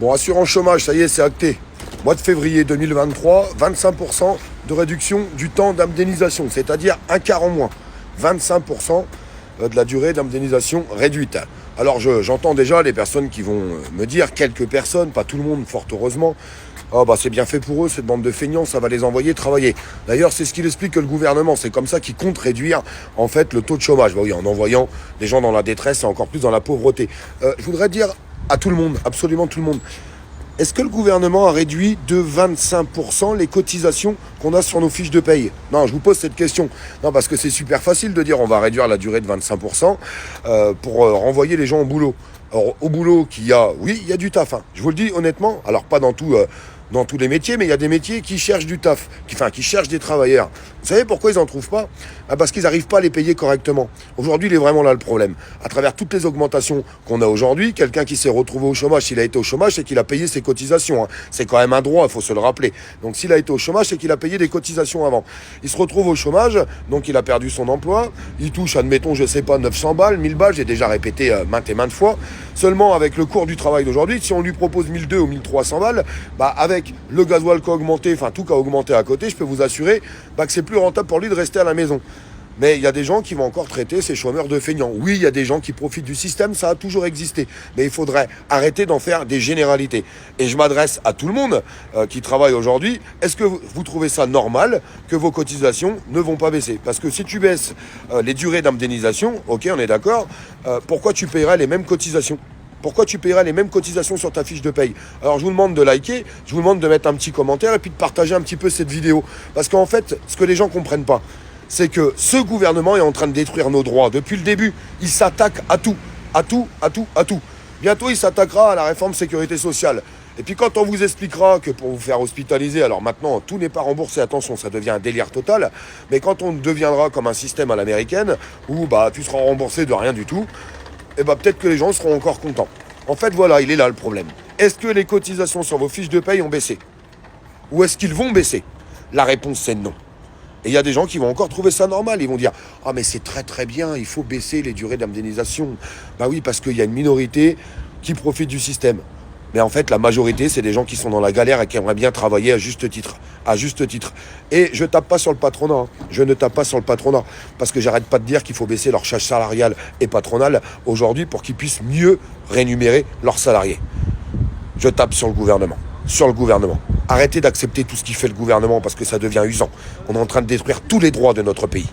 Bon, assurance chômage, ça y est, c'est acté. Mois de février 2023, 25% de réduction du temps d'indemnisation, c'est-à-dire un quart en moins. 25% de la durée d'indemnisation réduite. Alors j'entends déjà les personnes qui vont me dire, quelques personnes, pas tout le monde, fort heureusement, ah bah c'est bien fait pour eux, cette bande de feignants, ça va les envoyer travailler. D'ailleurs, c'est ce qu'il explique que le gouvernement, c'est comme ça qu'il compte réduire en fait le taux de chômage. Bah oui, en envoyant des gens dans la détresse et encore plus dans la pauvreté. Je voudrais dire à tout le monde, absolument tout le monde, est-ce que le gouvernement a réduit de 25% les cotisations qu'on a sur nos fiches de paye? Non, je vous pose cette question. Non, parce que c'est super facile de dire on va réduire la durée de 25% pour renvoyer les gens au boulot. Alors, au boulot qu'il y a, oui, il y a du taf. Hein. Je vous le dis honnêtement, alors pas dans dans tous les métiers, mais il y a des métiers qui cherchent du taf, qui cherchent des travailleurs. Vous savez pourquoi ils n'en trouvent pas? Parce qu'ils n'arrivent pas à les payer correctement. Aujourd'hui, il est vraiment là le problème. À travers toutes les augmentations qu'on a aujourd'hui, quelqu'un qui s'est retrouvé au chômage, s'il a été au chômage, c'est qu'il a payé ses cotisations. Hein. C'est quand même un droit, il faut se le rappeler. Donc s'il a été au chômage, c'est qu'il a payé des cotisations avant. Il se retrouve au chômage, donc il a perdu son emploi. Il touche, admettons, je sais pas, 900 balles, 1000 balles, j'ai déjà répété maintes et maintes fois. Seulement avec le cours du travail d'aujourd'hui, si on lui propose 1200 ou 1300 balles, bah avec le gasoil qui a augmenté, enfin tout qui a augmenté à côté, je peux vous assurer que c'est plus rentable pour lui de rester à la maison. Mais il y a des gens qui vont encore traiter ces chômeurs de feignants. Oui, il y a des gens qui profitent du système, ça a toujours existé. Mais il faudrait arrêter d'en faire des généralités. Et je m'adresse à tout le monde qui travaille aujourd'hui. Est-ce que vous trouvez ça normal que vos cotisations ne vont pas baisser? Parce que si tu baisses les durées d'indemnisation, ok, on est d'accord, pourquoi tu paierais les mêmes cotisations? Pourquoi tu paieras les mêmes cotisations sur ta fiche de paye? Alors je vous demande de liker, je vous demande de mettre un petit commentaire et puis de partager un petit peu cette vidéo. Parce qu'en fait, ce que les gens ne comprennent pas, c'est que ce gouvernement est en train de détruire nos droits. Depuis le début, il s'attaque à tout, à tout, à tout, à tout. Bientôt, il s'attaquera à la réforme sécurité sociale. Et puis quand on vous expliquera que pour vous faire hospitaliser, alors maintenant tout n'est pas remboursé, attention, ça devient un délire total, mais quand on deviendra comme un système à l'américaine, où tu seras remboursé de rien du tout, et peut-être que les gens seront encore contents. En fait, voilà, il est là le problème. Est-ce que les cotisations sur vos fiches de paye ont baissé? Ou est-ce qu'ils vont baisser? La réponse, c'est non. Et il y a des gens qui vont encore trouver ça normal. Ils vont dire « Ah, mais c'est très très bien, il faut baisser les durées d'indemnisation. » Bah oui, parce qu'il y a une minorité qui profite du système. Mais en fait, la majorité, c'est des gens qui sont dans la galère et qui aimeraient bien travailler à juste titre. À juste titre. Et je tape pas sur le patronat. Hein. Je ne tape pas sur le patronat. Parce que j'arrête pas de dire qu'il faut baisser leur charge salariale et patronale aujourd'hui pour qu'ils puissent mieux rémunérer leurs salariés. Je tape sur le gouvernement. Sur le gouvernement. Arrêtez d'accepter tout ce qui fait le gouvernement parce que ça devient usant. On est en train de détruire tous les droits de notre pays.